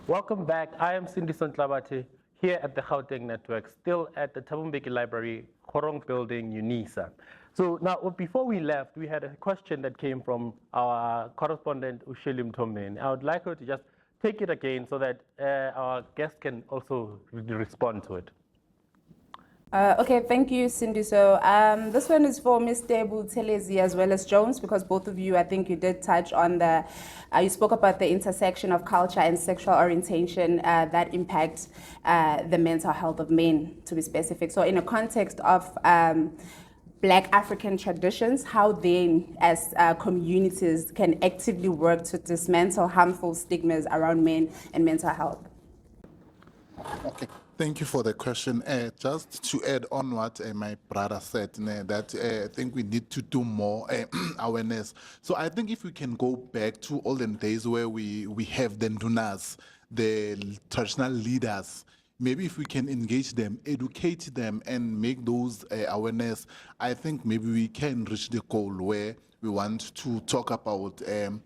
Welcome back. I am Cindy Sontlabate here at the Gauteng Network, still at the Thabo Mbeki Library, Khorong Building, UNISA. So now, before we left, we had a question that came from our correspondent, Usheli Mthombeni. I would like her to just take it again so that our guest can also respond to it. Okay, thank you, Cindy. So this one is for Ms. Debu Telezi as well as Jones, because both of you, I think you did touch on you spoke about the intersection of culture and sexual orientation that impacts the mental health of men, to be specific. So in a context of Black African traditions, how they, as communities, can actively work to dismantle harmful stigmas around men and mental health. Okay, thank you for the question. Just to add on what my brother said, that I think we need to do more awareness. So I think if we can go back to olden days where we have the ndunas, the traditional leaders, maybe if we can engage them, educate them, and make those awareness, I think maybe we can reach the goal where we want to talk about the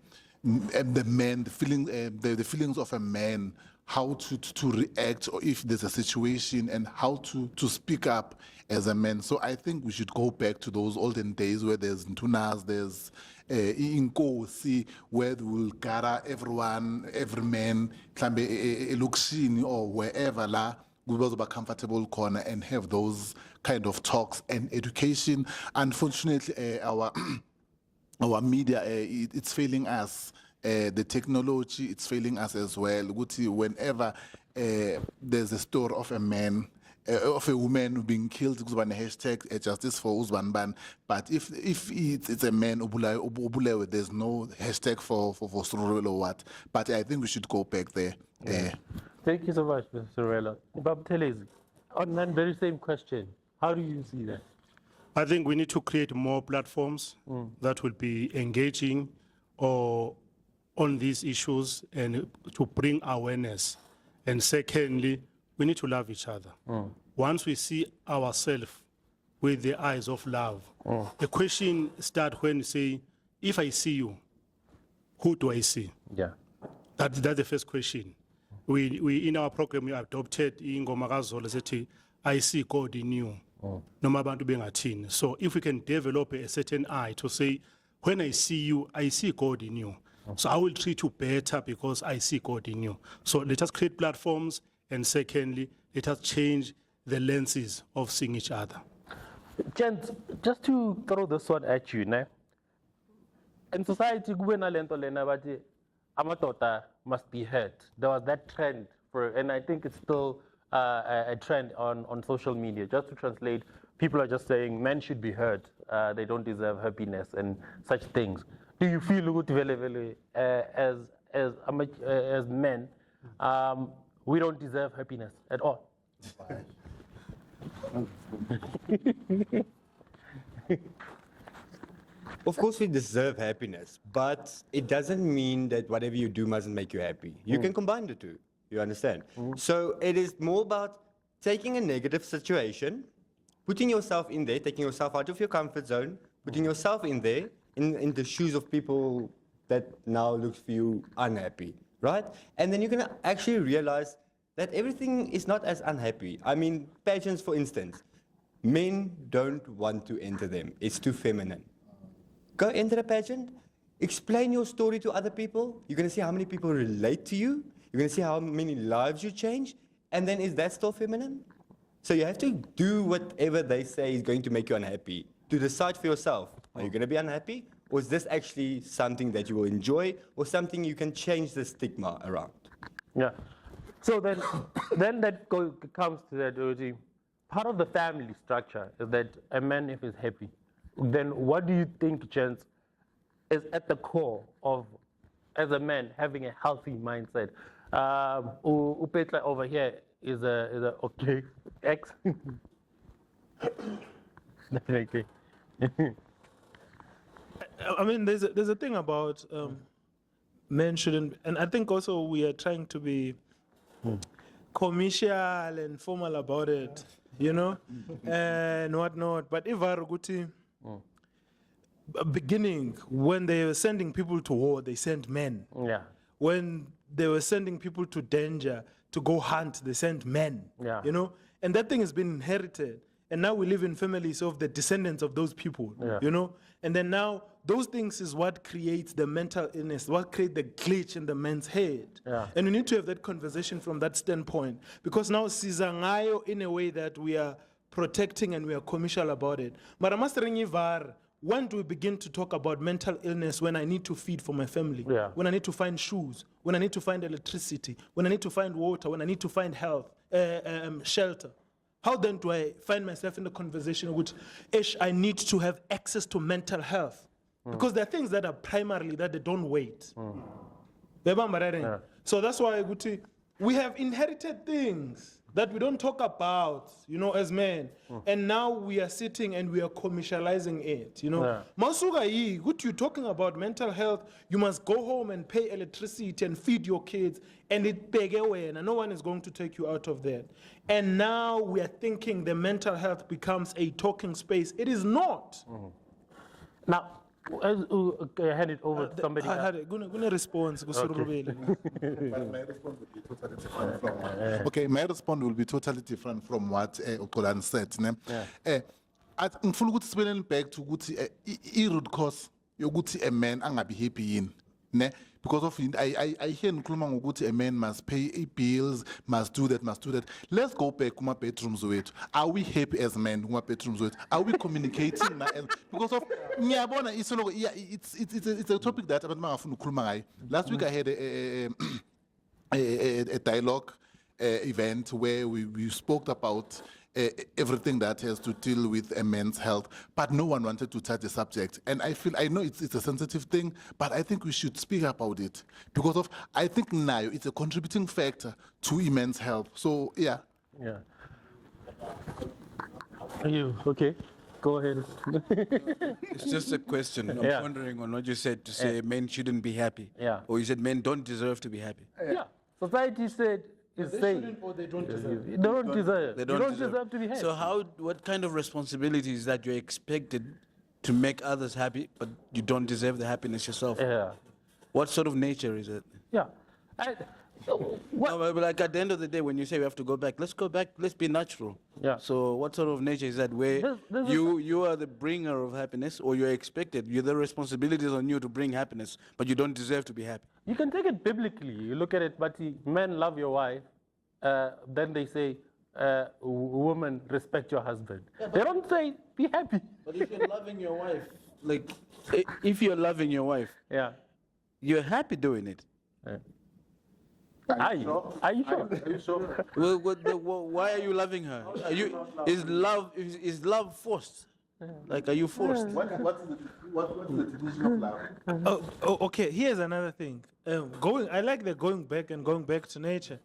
man, the feelings of a man, how to react, or if there's a situation, and how to speak up as a man. So I think we should go back to those olden days where there's ntunas, there's inkosi, where we'll gather everyone, every man, elokishini or wherever la, we will be comfortable corner and have those kind of talks and education. Unfortunately, our media, it's failing us. The technology, it's failing us as well. Whenever there's a story of a man, of a woman being killed, hashtag justice for Uzbanban. But if it's a man, there's no hashtag for Sorolo or what. But I think we should go back there. Yeah. Thank you so much, Mr. Sorella. Bob Telezi, on that very same question, how do you see that? I think we need to create more platforms that will be engaging or on these issues and to bring awareness. And secondly, we need to love each other. Once we see ourselves with the eyes of love, the question starts when you say, if I see you, who do I see? Yeah. That's the first question. We in our program, we adopted ingoma kaZola sethi, I see God in you. Noma abantu bengathini. So if we can develop a certain eye to say, when I see you, I see God in you. So I will treat you better because I see God in you. So let us create platforms, and secondly, let us change the lenses of seeing each other. Gents, just to throw this one at you, ne? In society, amadoda must be heard. There was that trend and I think it's still a trend on social media. Just to translate, people are just saying men should be heard. They don't deserve happiness and such things. Do you feel as men, we don't deserve happiness at all? Of course, we deserve happiness, but it doesn't mean that whatever you do mustn't make you happy. You can combine the two, you understand? So it is more about taking a negative situation, putting yourself in there, taking yourself out of your comfort zone, putting yourself in there, in the shoes of people that now looks for you unhappy, right? And then you're gonna actually realize that everything is not as unhappy. I mean, pageants, for instance, men don't want to enter them. It's too feminine. Go enter a pageant, explain your story to other people. You're gonna see how many people relate to you. You're gonna see how many lives you change. And then is that still feminine? So you have to do whatever they say is going to make you unhappy to decide for yourself. Are you going to be unhappy? Or is this actually something that you will enjoy or something you can change the stigma around? Yeah. So then that comes to that, part of the family structure is that a man, if he's happy, then what do you think, gents, is at the core of, as a man, having a healthy mindset? Upetla over here is a okay ex. Definitely. I mean, there's a thing about men shouldn't, and I think also we are trying to be commercial and formal about it, you know, and whatnot. But if Aruguti, beginning when they were sending people to war, they sent men. Yeah. When they were sending people to danger to go hunt. They sent men, Yeah. you know, and that thing has been inherited. And now we live in families of the descendants of those people, Yeah. you know, and then now those things is what creates the mental illness, what creates the glitch in the man's head. Yeah. And we need to have that conversation from that standpoint, because now Sizangayo in a way that we are protecting and we are commercial about it. But I must ring you var. When do we begin to talk about mental illness when I need to feed for my family? Yeah. When I need to find shoes, when I need to find electricity, when I need to find water, when I need to find health, shelter? How then do I find myself in the conversation which I need to have access to mental health? Because there are things that are primarily that they don't wait. Yeah. So that's why we have inherited things that we don't talk about, you know, as men. And now we are sitting and we are commercializing it, you know. Yeah. Masuga yi, what you're talking about mental health, you must go home and pay electricity and feed your kids, and it big away, and no one is going to take you out of that. And now we are thinking the mental health becomes a talking space. It is not. Now, hand it over to somebody else. Gonna response. Okay, my response will be totally different from what Ukolan said. Ne? Ngifuna ukuthi sibeleni back to ukuthi i-root cause yokuthi a man angabi happy yini, ne? Because of I hear ngikhuluma ngokuthi a man must pay bills, must do that. Let's go back kuma bedrooms wethu. Are we happy as men kuma bedrooms wethu? Are we communicating na? Because of ngiyabona it's a topic that abantu bangafuna ukukhuluma ngayo. Last week I had a dialogue event where we spoke about everything that has to deal with a man's health, but no one wanted to touch the subject. And I know it's a sensitive thing, but I think we should speak about it because of, I think now it's a contributing factor to a man's health. So, yeah. Yeah. Are you okay? Go ahead. It's just a question. I'm Yeah. wondering on what you said to say men shouldn't be happy. Yeah. Or you said men don't deserve to be happy. Yeah. Society said is saying Or they don't deserve. you don't deserve. They You don't deserve to be happy. So what kind of responsibility is that you're expected to make others happy, but you don't deserve the happiness yourself? Yeah. What sort of nature is it? Yeah. What? No, but like at the end of the day, when you say we have to go back, let's be natural. Yeah. So what sort of nature is that where There's you are the bringer of happiness, or you're expected, the responsibility is on you to bring happiness, but you don't deserve to be happy? You can take it biblically. You look at it, but men love your wife. Then they say, woman, respect your husband. They don't say, be happy. But if you're loving your wife, like, if you're loving your wife, Yeah. you're happy doing it. Are you sure? Why are you loving her? Is love forced? Like, are you forced? What's the definition of love? Okay, here's another thing. I like the going back to nature.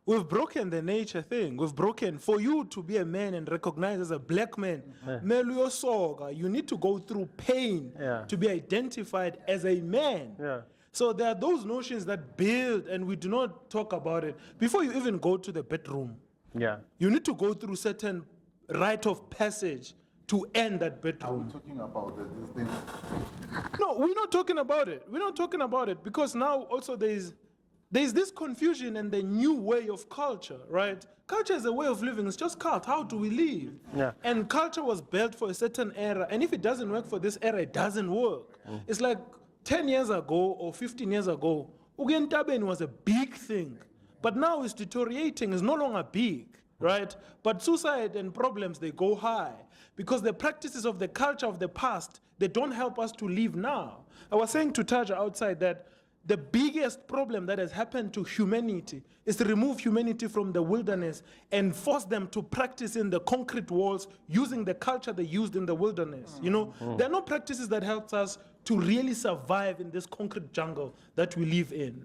We've broken the nature thing. We've broken, for you to be a man and recognized as a black man, you need to go through pain Yeah. to be identified as a man. Yeah. So there are those notions that build, and we do not talk about it. Before you even go to the bedroom, Yeah. you need to go through certain rite of passage to end that bedroom. Talking about this thing. No, we're not talking about it. We're not talking about it because now also there's this confusion and the new way of culture, right? Culture is a way of living. It's just cult. How do we live? Yeah. And culture was built for a certain era. And if it doesn't work for this era, it doesn't work. It's like 10 years ago or 15 years ago, Ugentabeni was a big thing. But now it's deteriorating. It's no longer big, right? But suicide and problems, they go high. Because the practices of the culture of the past, they don't help us to live now. I was saying to Taja outside that the biggest problem that has happened to humanity is to remove humanity from the wilderness and force them to practice in the concrete walls using the culture they used in the wilderness. You know, there are no practices that helps us to really survive in this concrete jungle that we live in.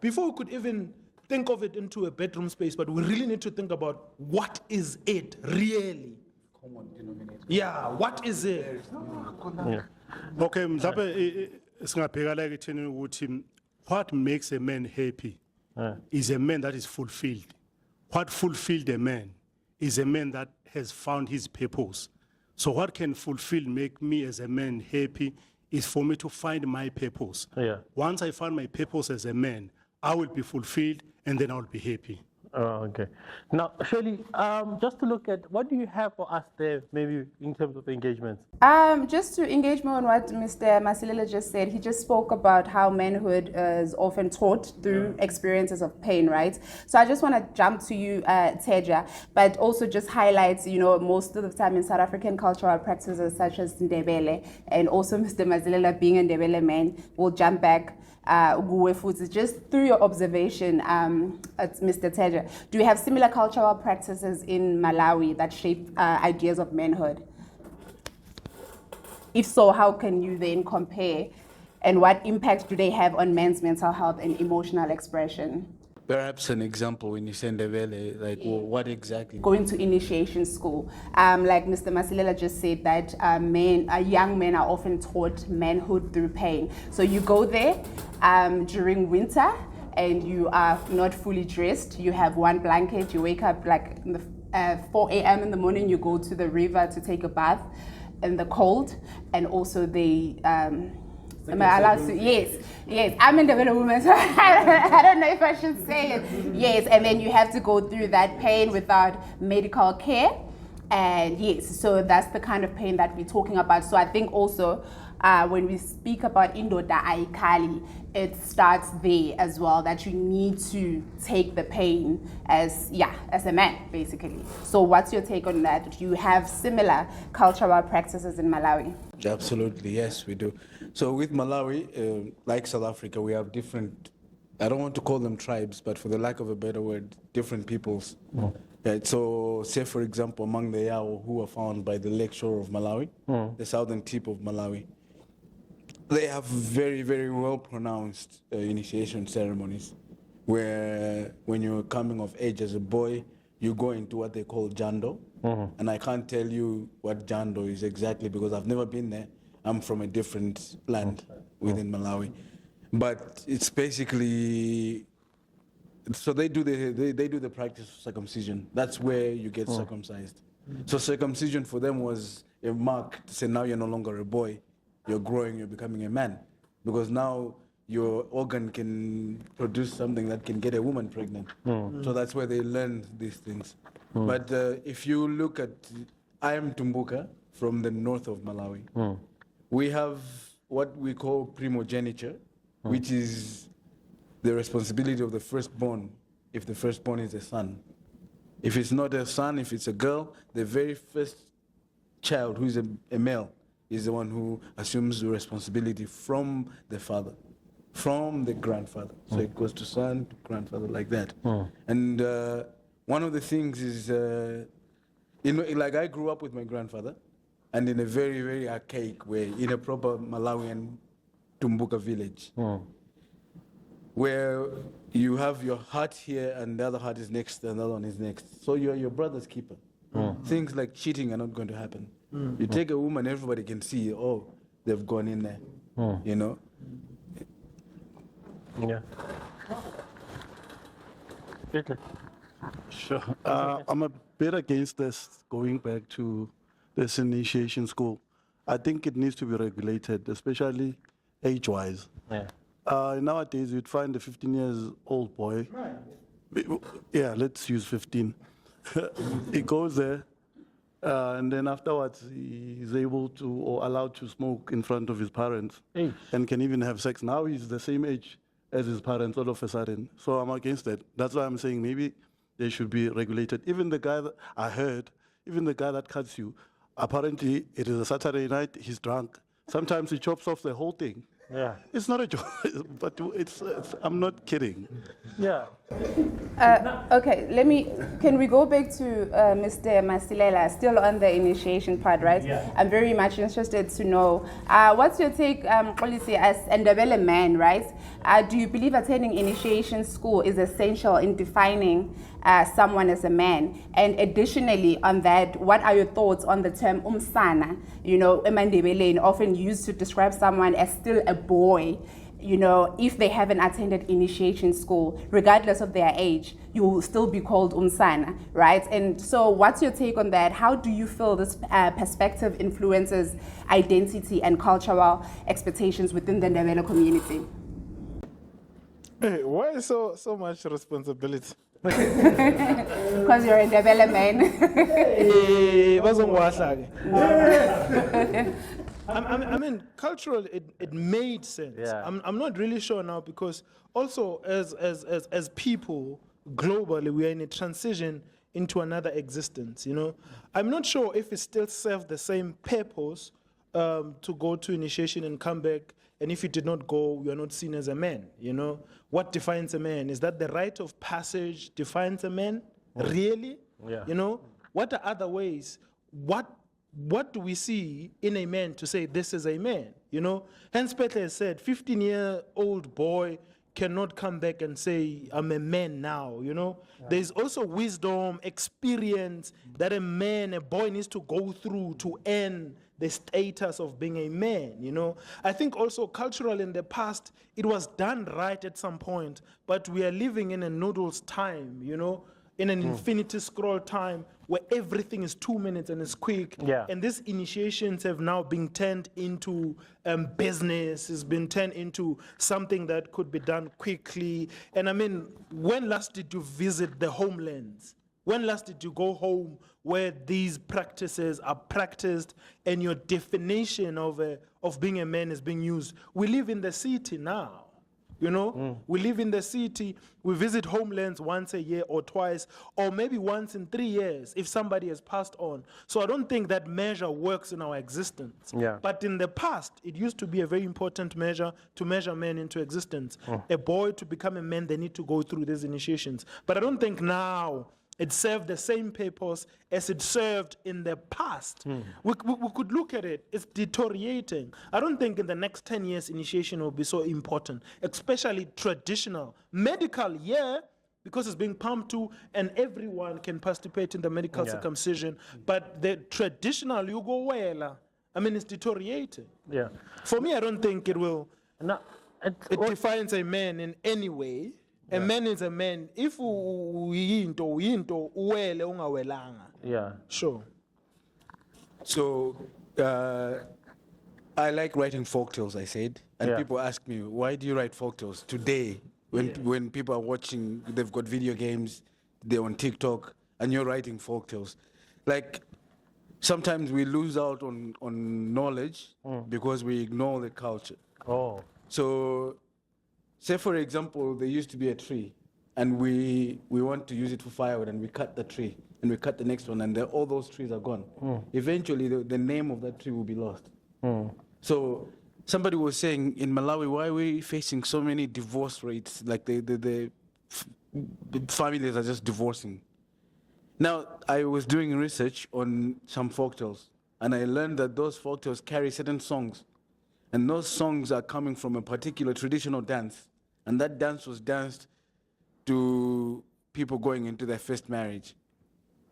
Before we could even think of it into a bedroom space, but we really need to think about what is it really? Yeah, what is it? Okay, mhlawumbe singabheka la ekutheni ukuthi what makes a man happy is a man that is fulfilled. What fulfilled a man is a man that has found his purpose. So what can make me as a man happy is for me to find my purpose. Yeah. Once I find my purpose as a man, I will be fulfilled, and then I will be happy. Oh, okay. Now, Shirley, just to look at what do you have for us there, maybe in terms of engagements? Just to engage more on what Mr. Masilela just said, he just spoke about how manhood is often taught through experiences of pain, right? So I just want to jump to you, Teja, but also just highlight, most of the time in South African cultural practices such as Ndebele, and also Mr. Masilela being a Ndebele man, will jump back. Just through your observation, Mr. Teja, do you have similar cultural practices in Malawi that shape ideas of manhood? If so, how can you then compare, and what impact do they have on men's mental health and emotional expression? Perhaps an example when you say Ndebele, like what exactly? Going to initiation school, like Mr. Masilela just said that young men are often taught manhood through pain. So you go there during winter and you are not fully dressed. You have one blanket. You wake up like 4 a.m. in the morning. You go to the river to take a bath in the cold, and also they. Am I allowed to? Yes. I'm a developed woman, so I don't know if I should say it. Yes, and then you have to go through that pain without medical care. And yes, so that's the kind of pain that we're talking about. So I think also when we speak about Indoda Aikali, it starts there as well, that you need to take the pain as a man, basically. So what's your take on that? Do you have similar cultural practices in Malawi? Absolutely, yes, we do. So with Malawi, like South Africa, we have different, I don't want to call them tribes, but for the lack of a better word, different peoples. Yeah, so say, for example, among the Yao, who are found by the lake shore of Malawi, the southern tip of Malawi, they have very, very well-pronounced initiation ceremonies, where when you're coming of age as a boy, you go into what they call jando. And I can't tell you what jando is exactly because I've never been there. I'm from a different land within Malawi. But it's basically, so they do the practice of circumcision. That's where you get circumcised. So circumcision for them was a mark to say now you're no longer a boy, you're growing, you're becoming a man. Because now your organ can produce something that can get a woman pregnant. So that's where they learn these things. But if you look at, I am Tumbuka from the north of Malawi. We have what we call primogeniture, which is the responsibility of the firstborn, if the firstborn is a son. If it's not a son, if it's a girl, the very first child who is a male is the one who assumes the responsibility from the father, from the grandfather. So it goes to son, to grandfather, like that. And one of the things is, like I grew up with my grandfather, and in a very, very archaic way, in a proper Malawian Tumbuka village, where you have your heart here and the other heart is next, and the other one is next. So you're your brother's keeper. Things like cheating are not going to happen. You take a woman, everybody can see, oh, they've gone in there, you know? Yeah. Peter. Sure. I'm a bit against this going back to this initiation school. I think it needs to be regulated, especially age-wise. Yeah. Nowadays, you'd find a 15-year-old boy. Yeah, let's use 15. He goes there, and then afterwards, he's able to or allowed to smoke in front of his parents and can even have sex. Now he's the same age as his parents all of a sudden. So I'm against that. That's why I'm saying maybe they should be regulated. Even the guy that I heard, even the guy that cuts you, apparently it is a Saturday night, he's drunk. Sometimes he chops off the whole thing. Yeah. It's not a joke, but it's I'm not kidding. Yeah. Okay, can we go back to Mr. Masilela, still on the initiation part, right? Yeah. I'm very much interested to know, what's your take, policy as a Ndebele man, right? Do you believe attending initiation school is essential in defining someone as a man? And additionally on that, what are your thoughts on the term umsana? You know, Ndebele often used to describe someone as still a boy. You know, if they haven't attended initiation school, regardless of their age, you will still be called umsana, right? And so what's your take on that? How do you feel this perspective influences identity and cultural expectations within the Ndebele community? Hey, why so much responsibility? Because you're a development. Eh, bazongiwahla ke. I mean, cultural, it made sense. Yeah. I'm not really sure now because also as people globally, we are in a transition into another existence, you know. I'm not sure if it still serves the same purpose to go to initiation and come back. And if you did not go, you are not seen as a man, you know. What defines a man? Is that the rite of passage defines a man? Really? Yeah. You know, what are other ways? What do we see in a man to say this is a man? You know, Hans Peter said, 15-year-old boy cannot come back and say, I'm a man now, you know? There's also wisdom, experience that a man, a boy needs to go through to earn the status of being a man, you know? I think also culturally in the past, it was done right at some point, but we are living in a noodles time, you know? In an infinity scroll time where everything is 2 minutes and it's quick. Yeah. And these initiations have now been turned into business, it's been turned into something that could be done quickly. And I mean, when last did you visit the homelands? When last did you go home where these practices are practiced and your definition of being a man is being used? We live in the city now. You know, we live in the city, we visit homelands once a year or twice, or maybe once in 3 years if somebody has passed on. So I don't think that measure works in our existence. Yeah. But in the past, it used to be a very important measure to measure men into existence. A boy to become a man, they need to go through these initiations. But I don't think now it served the same purpose as it served in the past. We could look at it, it's deteriorating. I don't think in the next 10 years initiation will be so important, especially traditional. Medical, yeah, because it's being pumped to and everyone can participate in the medical circumcision, but the traditional, you go well, I mean, it's deteriorating. Yeah. For me, I don't think it will, No, it defines a man in any way. A man is a man. If uyinto uwele ungawelanga. yeah. Sure. So, I like writing folktales, I said. And Yeah. people ask me, why do you write folktales today? When people are watching, they've got video games, they're on TikTok, and you're writing folktales. Like, sometimes we lose out on knowledge because we ignore the culture. Oh. So, say for example, there used to be a tree, and we want to use it for firewood, and we cut the tree, and we cut the next one, and all those trees are gone. Eventually, the name of that tree will be lost. So, somebody was saying in Malawi, why are we facing so many divorce rates? Like the families are just divorcing. Now, I was doing research on some folktales, and I learned that those folktales carry certain songs. And those songs are coming from a particular traditional dance. And that dance was danced to people going into their first marriage.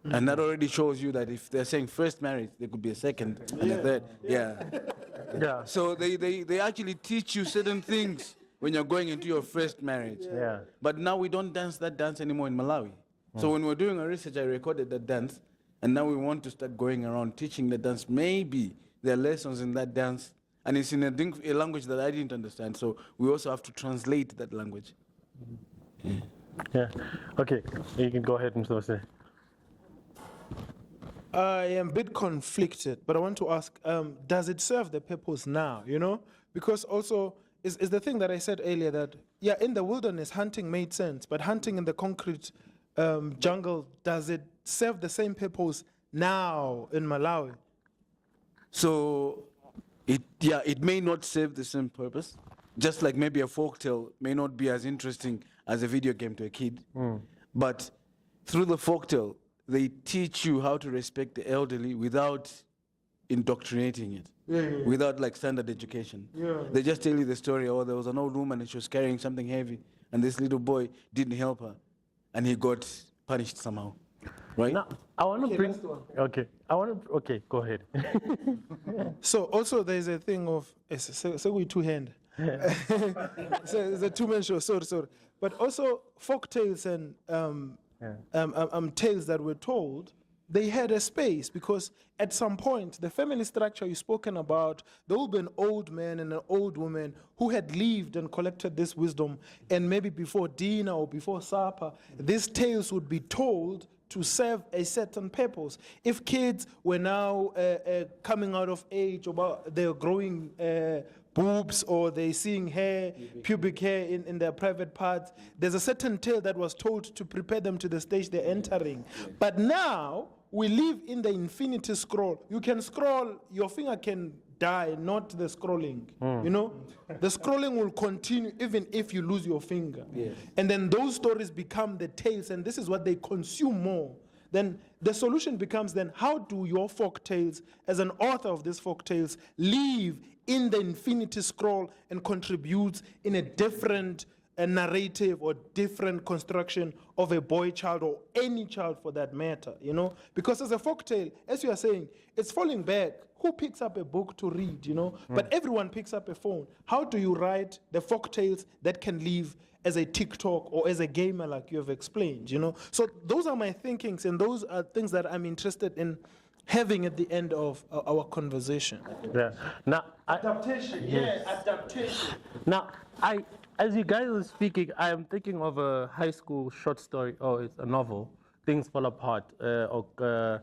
And that already shows you that if they're saying first marriage, there could be a second and a third. Yeah. Yeah. So they actually teach you certain things when you're going into your first marriage. Yeah. But now we don't dance that dance anymore in Malawi. So when we're doing our research, I recorded that dance. And now we want to start going around teaching the dance. Maybe there are lessons in that dance. And it's in a language that I didn't understand. So we also have to translate that language. Yeah. Okay. You can go ahead, Mr. Vasile. I am a bit conflicted, but I want to ask, does it serve the purpose now, you know? Because also, is the thing that I said earlier that, yeah, in the wilderness, hunting made sense, but hunting in the concrete jungle, does it serve the same purpose now in Malawi? So it may not serve the same purpose. Just like maybe a folktale may not be as interesting as a video game to a kid. But through the folktale, they teach you how to respect the elderly without indoctrinating it, without like standard education. They just tell you the story, oh, there was an old woman and she was carrying something heavy, and this little boy didn't help her, and he got punished somehow, right? Now, I want to bring. Okay. Okay, go ahead. So also there's a thing of, so we two-hand. So it's a two-man show, sorry. But also folk tales and tales that were told they had a space, because at some point, the family structure you've spoken about, there will be an old man and an old woman who had lived and collected this wisdom, and maybe before dinner or before supper, these tales would be told to serve a certain purpose. If kids were now coming out of age, or they're growing boobs, or they're seeing hair, pubic hair in their private parts, there's a certain tale that was told to prepare them to the stage they're entering. But now, we live in the infinity scroll. You can scroll, your finger can die, not the scrolling. You know, the scrolling will continue even if you lose your finger. And then those stories become the tales, and this is what they consume more. Then the solution becomes then, how do your folk tales, as an author of these folk tales, live in the infinity scroll and contribute in a different narrative or different construction of a boy child, or any child for that matter, you know? Because as a folktale, as you are saying, it's falling back. Who picks up a book to read, you know? But everyone picks up a phone. How do you write the folktales that can live as a TikTok or as a gamer, like you have explained, you know? So those are my thinkings, and those are things that I'm interested in having at the end of our conversation. Yeah. Now, Adaptation, adaptation. Now, as you guys are speaking, I am thinking of a high school short story. Oh, it's a novel. Things Fall Apart. China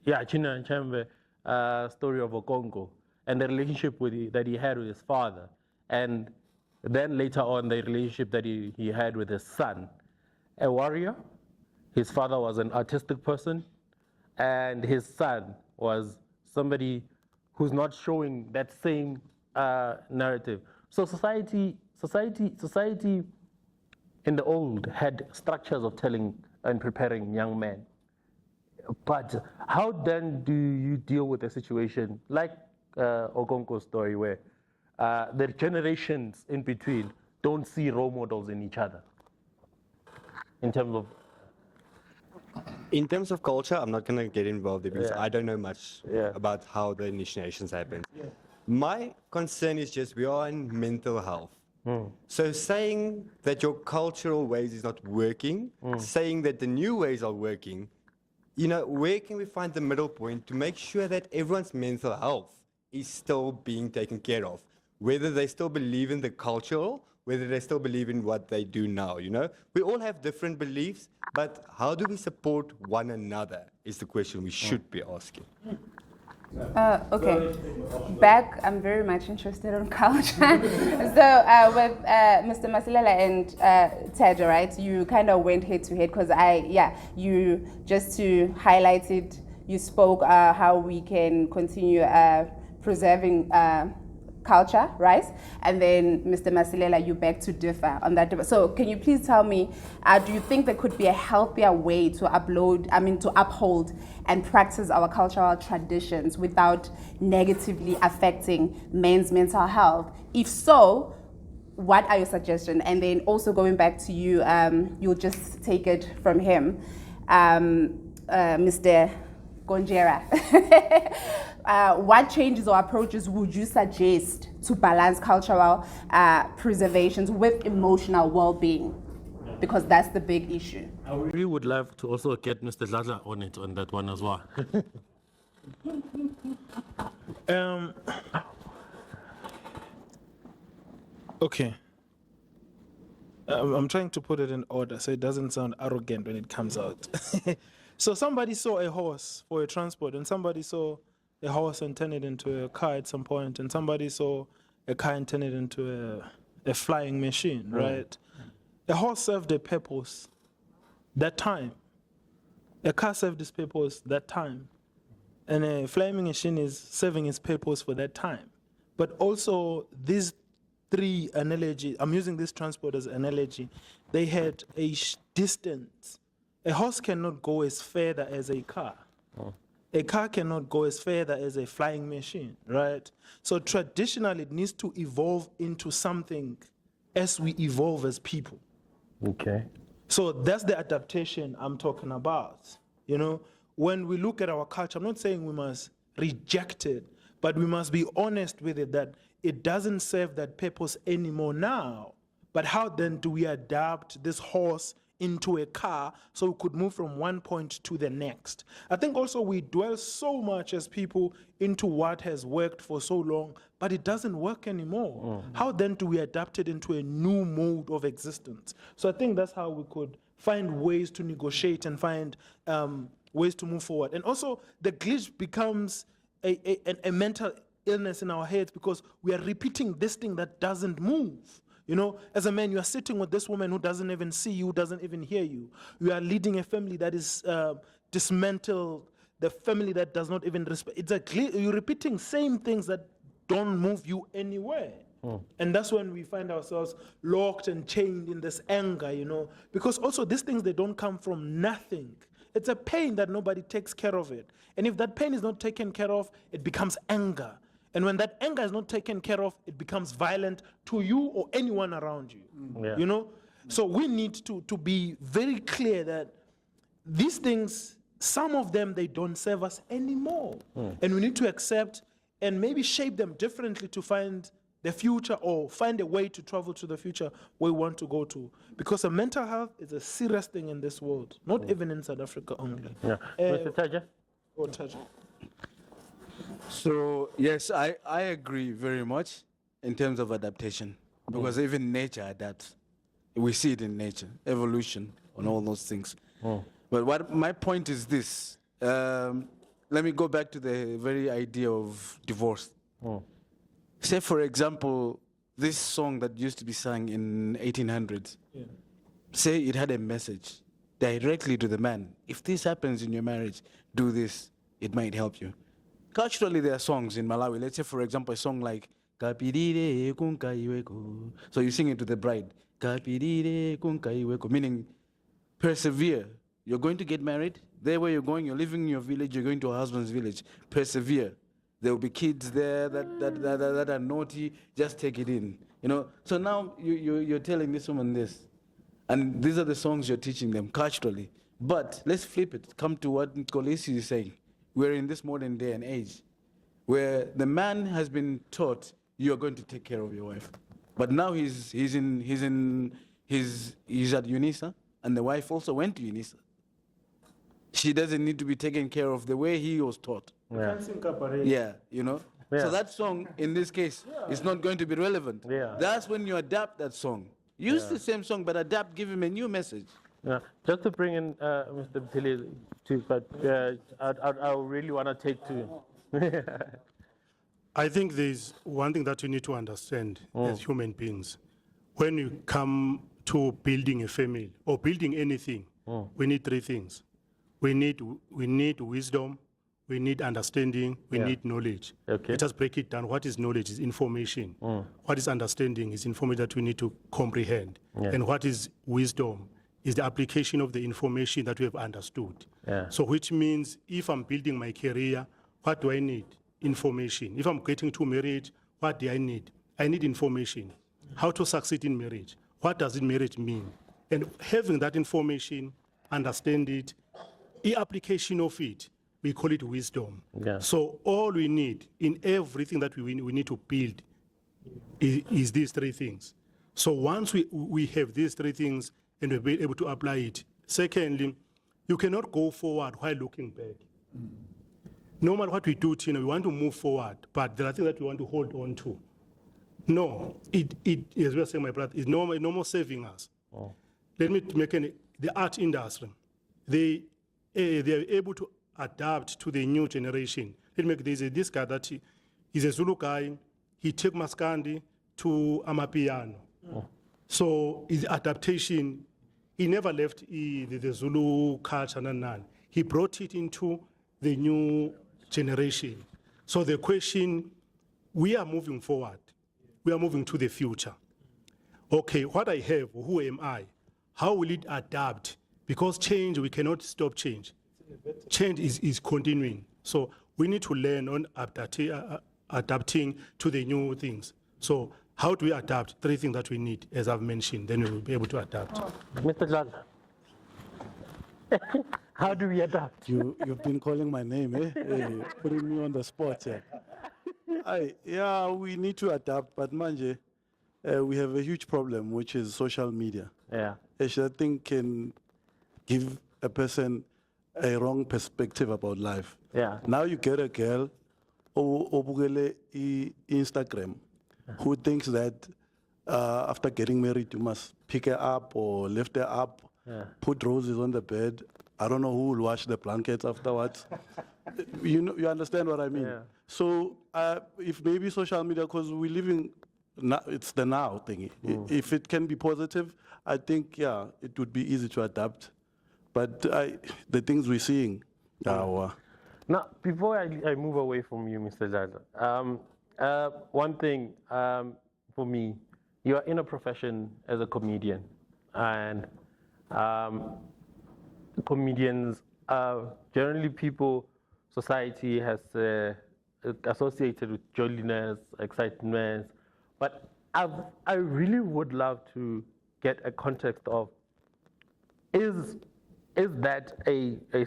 Nchembe, story of Okongo, and the relationship that he had with his father, and then later on the relationship that he had with his son. A warrior. His father was an artistic person, and his son was somebody who's not showing that same narrative. So society in the old had structures of telling and preparing young men. But how then do you deal with a situation like Okonko's story, where the generations in between don't see role models in each other in terms of culture, I'm not going to get involved there because Yeah. I don't know much Yeah. about how the initiations happen. My concern is just we are in mental health. So saying that your cultural ways is not working, saying that the new ways are working, you know, where can we find the middle point to make sure that everyone's mental health is still being taken care of? Whether they still believe in the cultural, whether they still believe in what they do now, you know? We all have different beliefs, but how do we support one another is the question we should be asking. Okay, back, I'm very much interested in culture. So with Mr. Masilela and Ted, right, you kind of went head to head, because you, just to highlight it, you spoke how we can continue preserving culture, right? And then Mr. Masilela, you beg to differ on that. So can you please tell me, do you think there could be a healthier way to uphold and practice our cultural traditions without negatively affecting men's mental health? If so, what are your suggestions? And then also going back to you, you'll just take it from him, Mr. Gonjera. What changes or approaches would you suggest to balance cultural preservations with emotional well-being? Because that's the big issue. I really would love to also get Mr. Dladla on that one as well. Okay. I'm trying to put it in order so it doesn't sound arrogant when it comes out. So somebody saw a horse for a transport, and somebody saw a horse and turned it into a car at some point, and somebody saw a car and turned it into a flying machine, right? A horse served a purpose that time. A car served its purpose that time. And a flying machine is serving its purpose for that time. But also, these three analogies, I'm using this transport as analogy, they had a distance. A horse cannot go as further as a car. A car cannot go as further as a flying machine, right? So traditionally, it needs to evolve into something as we evolve as people. Okay. So that's the adaptation I'm talking about. You know, when we look at our culture, I'm not saying we must reject it, but we must be honest with it that it doesn't serve that purpose anymore now. But how then do we adapt this horse into a car so we could move from one point to the next. I think also we dwell so much as people into what has worked for so long, but it doesn't work anymore. How then do we adapt it into a new mode of existence? So I think that's how we could find ways to negotiate and find ways to move forward. And also the glitch becomes a mental illness in our heads because we are repeating this thing that doesn't move. You know, as a man, you are sitting with this woman who doesn't even see you, doesn't even hear you. You are leading a family that is dismantled, the family that does not even respect. You're repeating same things that don't move you anywhere. And that's when we find ourselves locked and chained in this anger, you know, because also these things, they don't come from nothing. It's a pain that nobody takes care of it. And if that pain is not taken care of, it becomes anger. And when that anger is not taken care of, it becomes violent to you or anyone around you. Yeah. You know? So we need to be very clear that these things, some of them, they don't serve us anymore. And we need to accept and maybe shape them differently to find the future or find a way to travel to the future where we want to go to. Because mental health is a serious thing in this world, not even in South Africa only. Yeah. Mr. Taja? Oh, Taja. So yes, I agree very much in terms of adaptation, because even nature adapts. We see it in nature, evolution, and all those things. But what my point is this: let me go back to the very idea of divorce. Say, for example, this song that used to be sung in 1800s. Say it had a message directly to the man. If this happens in your marriage, do this. It might help you. Culturally, there are songs in Malawi. Let's say, for example, a song like "Kapirire kunkaiweko." So you sing it to the bride. "Kapirire kunkaiweko," meaning persevere. You're going to get married. There where you're going, you're leaving your village, you're going to a husband's village. Persevere. There will be kids there that are naughty. Just take it in. You know. So now you're telling this woman this. And these are the songs you're teaching them culturally. But let's flip it. Come to what Kolisi is saying. We're in this modern day and age where the man has been taught you're going to take care of your wife. But now he's at UNISA, and the wife also went to UNISA. She doesn't need to be taken care of the way he was taught. Yeah, you know. Yeah. So that song, in this case, is not going to be relevant. Yeah. That's when you adapt that song. Use the same song, but adapt, give him a new message. Yeah. Just to bring in Mr. Mtili too, but I really want to take to. I think there's one thing that you need to understand as human beings. When you come to building a family or building anything, we need three things. We need wisdom, we need understanding, we need knowledge. Okay. Let us break it down. What is knowledge? Is information. What is understanding? Is information that we need to comprehend. Yeah. And what is wisdom? Is the application of the information that we have understood. Yeah. So which means if I'm building my career, what do I need? Information. If I'm getting to marriage, what do I need? I need information. How to succeed in marriage? What does marriage mean? And having that information, understand it, the application of it, we call it wisdom. Yeah. So all we need in everything that we need to build is these three things. So once we have these three things and we'll be able to apply it. Secondly, you cannot go forward while looking back. No matter what we do, we want to move forward, but there are things that we want to hold on to. No, it as we are saying, my brother, is no more saving us. Let me make the art industry. They are able to adapt to the new generation. Let me make this guy that he's a Zulu guy. He took Maskandi to Amapiano. So his adaptation, he never left the Zulu culture, none. He brought it into the new generation. So the question, we are moving forward. We are moving to the future. Okay, what I have, who am I? How will it adapt? Because change, we cannot stop change. Change is continuing. So we need to learn on adapting to the new things. So how do we adapt? Three things that we need, as I've mentioned, then we will be able to adapt. Mr. Dladla. How do we adapt? You've been calling my name, eh? Putting me on the spot here. Yeah, we need to adapt, but manje, we have a huge problem, which is social media. Yeah. Which I think can give a person a wrong perspective about life. Yeah. Now you get a girl obukele Instagram who thinks that after getting married you must pick her up or lift her up, put roses on the bed. I don't know who will wash the blankets afterwards. You understand what I mean? Yeah. So if maybe social media, because we live in now, it's the now thing. If it can be positive, I think it would be easy to adapt. But the things we're seeing, Now, before I move away from you, Mr. Jaja, one thing for me, you are in a profession as a comedian, and comedians are generally people society has associated with joliness, excitement, but I really would love to get a context of is that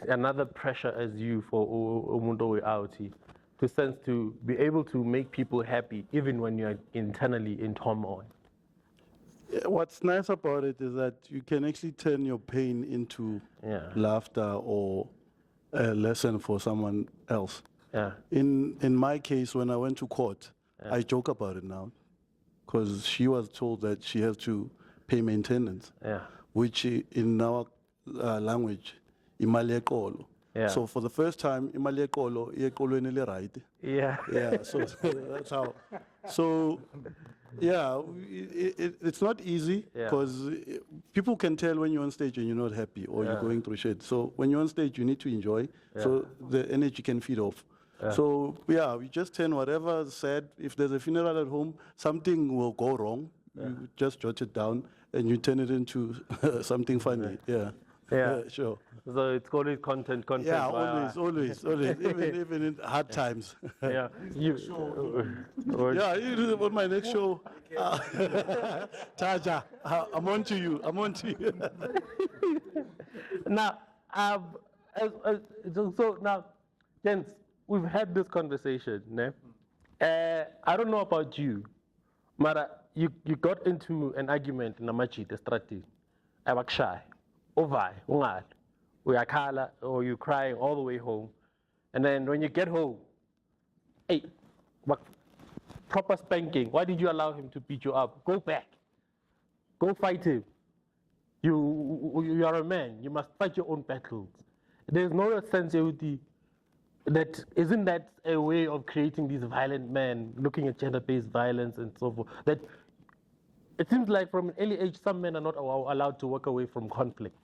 another pressure as you for umuntu we-IT to sense to be able to make people happy even when you're internally in turmoil? what's nice about it is that you can actually turn your pain into laughter or a lesson for someone else. Yeah. In my case, when I went to court, I joke about it now because she was told that she has to pay maintenance, which in our language, imali ekolo. So for the first time, imali ekolo, iyekolweni le right. Yeah. Yeah, so that's how. So, yeah, it's not easy because people can tell when you're on stage and you're not happy or you're going through shit. So when you're on stage, you need to enjoy so the energy can feed off. So, yeah, we just turn whatever is said. If there's a funeral at home, something will go wrong. You just jot it down and you turn it into something funny. Yeah, sure. So it's always content. Yeah, always. even in hard times. Yeah. Yeah, you do on my next show. Taja, I'm on to you. Now, so now, gents, we've had this conversation. Ne? I don't know about you, but you got into an argument in a match, the strategy. I was shy. Over, uyakhala, or you're crying all the way home. And then when you get home, hey, proper spanking. Why did you allow him to beat you up? Go back. Go fight him. You are a man. You must fight your own battles. There's no sensitivity that isn't that a way of creating these violent men, looking at gender-based violence and so forth. That it seems like from an early age, some men are not allowed to walk away from conflict.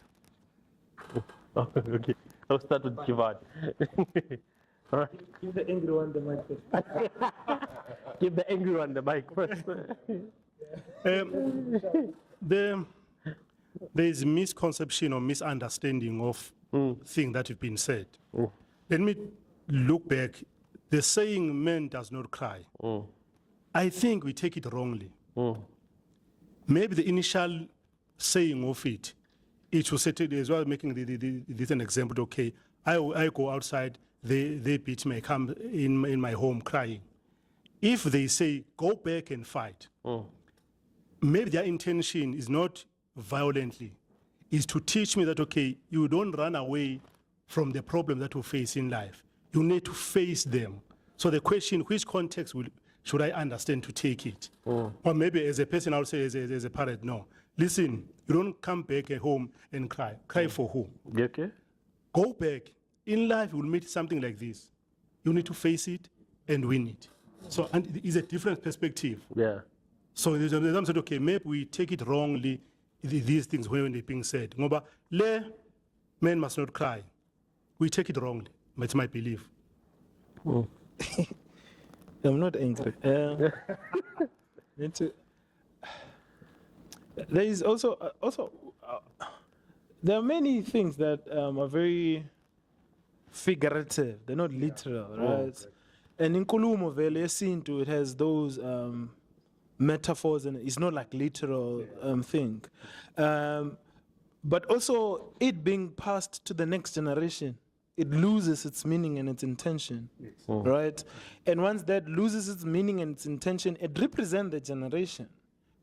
Okay, I'll start with Kivan. All right. Give the angry one the mic first. Give the angry one the mic first. There is misconception or misunderstanding of things that have been said. Let me look back. The saying "man does not cry." I think we take it wrongly. Maybe the initial saying of it was set as well, making this an example. Okay, I go outside, they beat me, I come in my home crying. If they say, go back and fight, maybe their intention is not violently, is to teach me that, okay, you don't run away from the problem that you face in life. You need to face them. So the question, which context should I understand to take it? Or maybe as a person, I would say as a parent, no. Listen, you don't come back at home and cry. Cry for who? Okay. Go back. In life, you will meet something like this. You need to face it and win it. So and it's a different perspective. Yeah. So there's some said, okay, maybe we take it wrongly, these things when they're being said. Ngoba, men must not cry. We take it wrongly. It's my belief. I'm not angry. There is also there are many things that are very figurative. They're not literal, right? And in Nkulumo Vele Yesintu, it has those metaphors, and it's not like literal thing. But also, it being passed to the next generation, it loses its meaning and its intention, right? And once that loses its meaning and its intention, it represents the generation.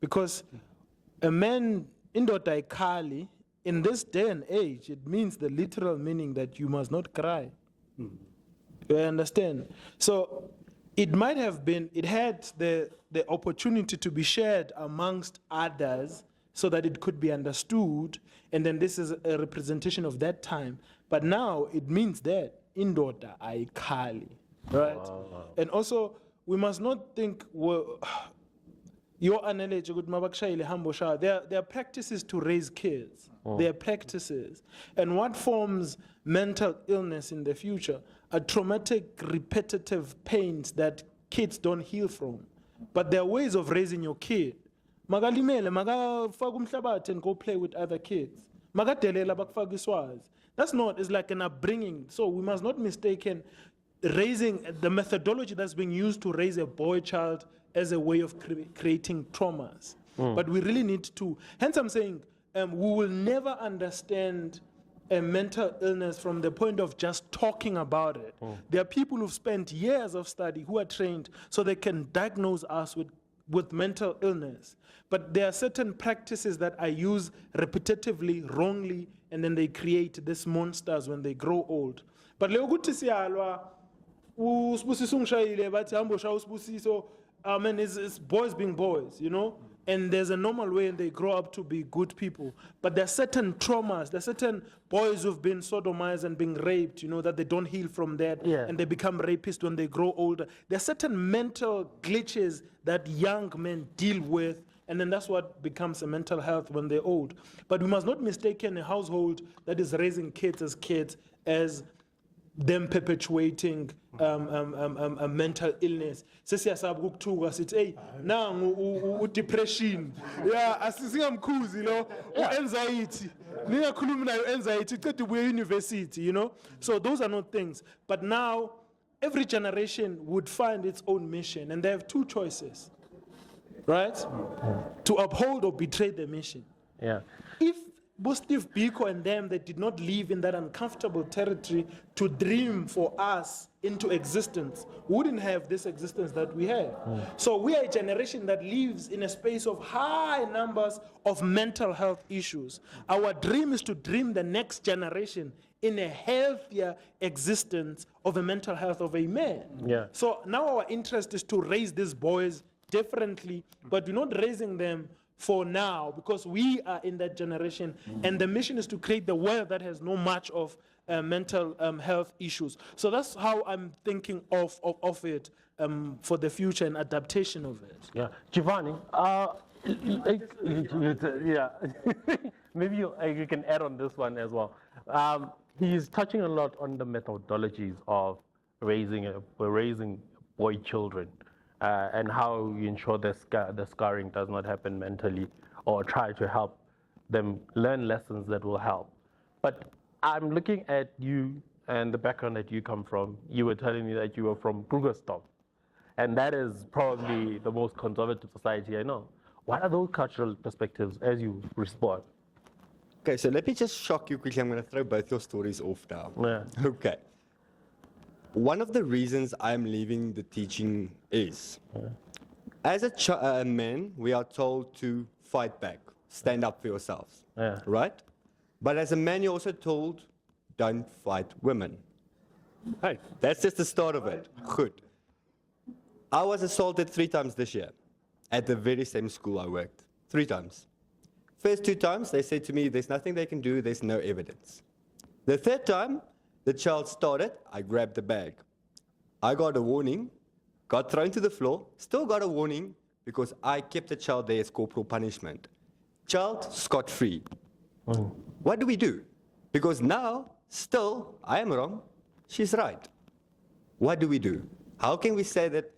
Because a man, indoda ikhali, in this day and age, it means the literal meaning that you must not cry. You understand? So it might have been, it had the opportunity to be shared amongst others so that it could be understood, and then this is a representation of that time. But now it means that indoda ayikhali, right? And also, we must not think, well, your analogy, good mabakshayile hambo sha, there are practices to raise kids. There are practices. And what forms mental illness in the future are traumatic, repetitive pains that kids don't heal from. But there are ways of raising your kid. Magalimele, magafaka umhlabathi and go play with other kids. Magadelela bakufaka iswazi. That's not, it's like an upbringing. So we must not mistaken raising the methodology that's being used to raise a boy child as a way of creating traumas. But we really need to, hence I'm saying, we will never understand a mental illness from the point of just talking about it. There are people who've spent years of study who are trained so they can diagnose us with mental illness. But there are certain practices that are used repetitively, wrongly, and then they create these monsters when they grow old. But leo kuthi siyalwa uSibusiso ngishayile bathi hambo sha uSibusiso, I mean, it's boys being boys, you know? And there's a normal way and they grow up to be good people. But there are certain traumas, there are certain boys who've been sodomized and being raped, you know, that they don't heal from that. Yeah. And they become rapists when they grow older. There are certain mental glitches that young men deal with. And then that's what becomes a mental health when they're old. But we must not mistake a household that is raising kids as them perpetuating a mental illness. Sesiyasaba ukuthuka sithi hey nangu depression. Yeah, asisingamkhuzi lo anxiety. Ningakhulumi nayo anxiety cede ubuye university, you know? So those are not things. But now every generation would find its own mission and they have two choices. Right? To uphold or betray the mission. Yeah. If Steve Biko and them, they did not live in that uncomfortable territory to dream for us into existence, we wouldn't have this existence that we have. So we are a generation that lives in a space of high numbers of mental health issues. Our dream is to dream the next generation in a healthier existence of a mental health of a man. Yeah. So now our interest is to raise these boys differently, but we're not raising them for now because we are in that generation and the mission is to create the world that has no much of mental health issues. So that's how I'm thinking of it for the future and adaptation of it. Yeah. Giovanni, yeah, maybe you can add on this one as well. He's touching a lot on the methodologies of raising boy children. And how you ensure the scarring does not happen mentally, or try to help them learn lessons that will help. But I'm looking at you and the background that you come from. You were telling me that you were from Krugersdorp, and that is probably the most conservative society I know. What are those cultural perspectives as you respond? Okay, so let me just shock you quickly. I'm going to throw both your stories off now. Yeah. Okay. One of the reasons I'm leaving the teaching is, as a man, we are told to fight back, stand up for yourselves, right? But as a man, you're also told, don't fight women. Hey, that's just the start of it. Good. I was assaulted 3 times this year at the very same school I worked. 3 times. First 2 times, they said to me, there's nothing they can do, there's no evidence. The 3rd time, the child started, I grabbed the bag. I got a warning, got thrown to the floor, still got a warning because I kept the child there as corporal punishment. Child scot-free. What do we do? Because now, still, I am wrong, she's right. What do we do? How can we say that,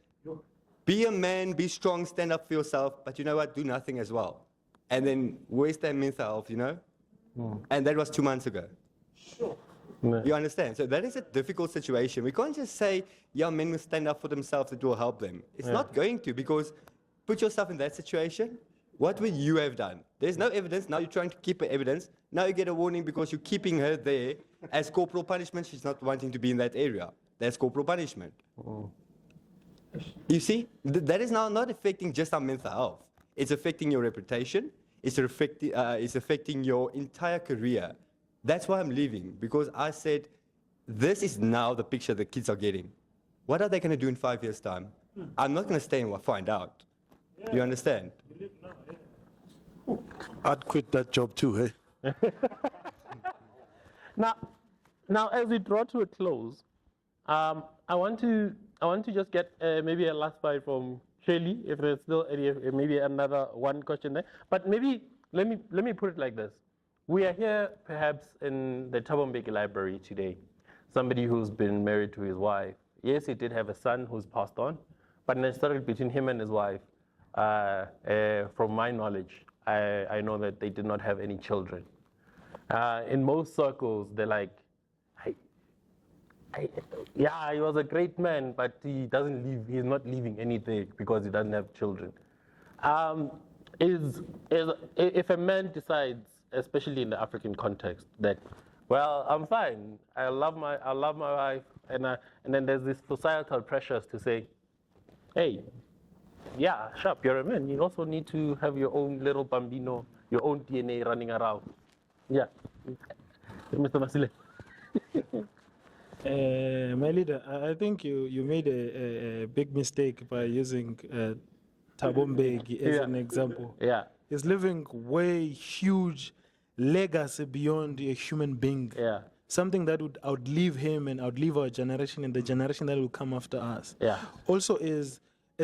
be a man, be strong, stand up for yourself, but you know what, do nothing as well? And then waste their mental health, you know? And that was 2 months ago. Sure. You understand? So that is a difficult situation. We can't just say, yeah, men will stand up for themselves, it will help them. It's not going to, because put yourself in that situation, what would you have done? There's no evidence, now you're trying to keep evidence, now you get a warning because you're keeping her there as corporal punishment, she's not wanting to be in that area. That's corporal punishment. You see, that is now not affecting just our mental health. It's affecting your reputation. It's affecting your entire career. That's why I'm leaving, because I said, this is now the picture the kids are getting. What are they going to do in 5 years' time? I'm not going to stay and find out. You understand? I'd quit that job too, hey? Now, as we draw to a close, I want to just get maybe a last bite from Shirley, if there's still any, maybe another one question there. But maybe let me put it like this: we are here perhaps in the Thabo Mbeki Library today. Somebody who's been married to his wife. Yes, he did have a son who's passed on, but necessarily between him and his wife, from my knowledge, I know that they did not have any children. In most circles, they're like, yeah, he was a great man, but he's not leaving anything because he doesn't have children. If a man decides, especially in the African context, that, well, I'm fine, I love my wife, and then there's this societal pressures to say, hey, yeah, sharp, you're a man. You also need to have your own little bambino, your own DNA running around. Yeah, Mr. Masile. My leader, I think you made a big mistake by using Thabo Mbeki as an example. Yeah. He's living way huge legacy beyond a human being. Yeah. Something that would outlive him and outlive our generation and the generation that will come after us. Yeah. Also is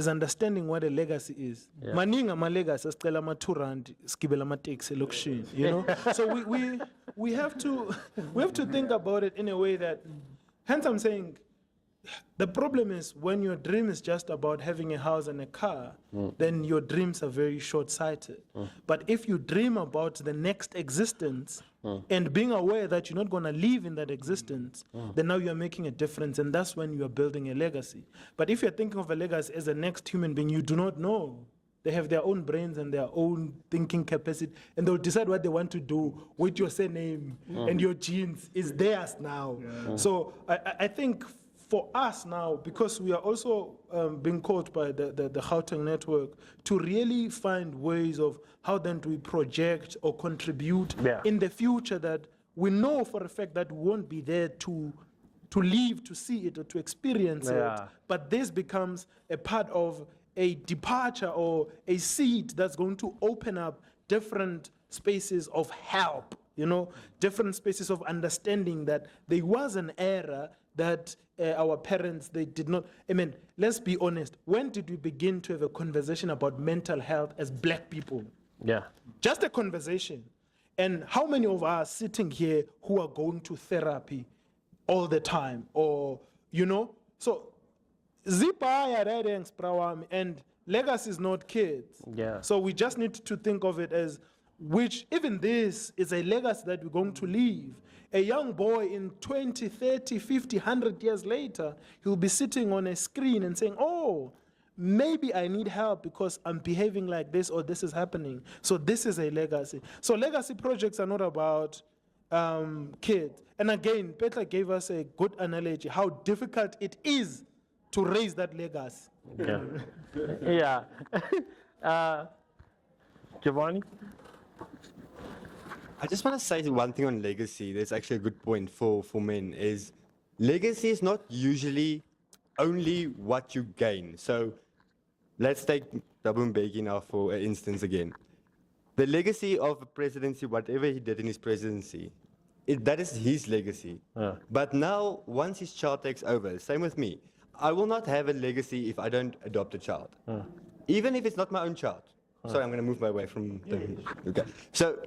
understanding what a legacy is. Maninga ama legacy asicela ama 2 rand skibela ama taxi elokishini, you know? So we have to think about it in a way that, hence I'm saying, the problem is when your dream is just about having a house and a car, then your dreams are very short-sighted. But if you dream about the next existence and being aware that you're not going to live in that existence, then now you're making a difference, and that's when you're building a legacy. But if you're thinking of a legacy as a next human being, you do not know. They have their own brains and their own thinking capacity, and they'll decide what they want to do with your surname and your genes is theirs now. So I think for us now, because we are also being called by the Gauteng network to really find ways of how then do we project or contribute in the future that we know for a fact that we won't be there to live, to see it, or to experience it. But this becomes a part of a departure or a seed that's going to open up different spaces of help, you know, different spaces of understanding that there was an era that our parents, they did not. I mean, let's be honest. When did we begin to have a conversation about mental health as black people? Yeah. Just a conversation. And how many of us sitting here who are going to therapy all the time? Or, you know, so Zipaya Redings Prawam and legacy is not kids. Yeah. So we just need to think of it as which, even this is a legacy that we're going to leave. A young boy in 20, 30, 50, 100 years later, he'll be sitting on a screen and saying, oh, maybe I need help because I'm behaving like this or this is happening. So this is a legacy. So legacy projects are not about kids. And again, Petra gave us a good analogy, how difficult it is to raise that legacy. Yeah. Yeah. Giovanni? I just want to say one thing on legacy. There's actually a good point for men is legacy is not usually only what you gain. So let's take Thabo Mbeki now for instance again. The legacy of a presidency, whatever he did in his presidency, that is his legacy. But now, once his child takes over, same with me, I will not have a legacy if I don't adopt a child. Even if it's not my own child. Sorry, I'm going to move my way from the... Okay. So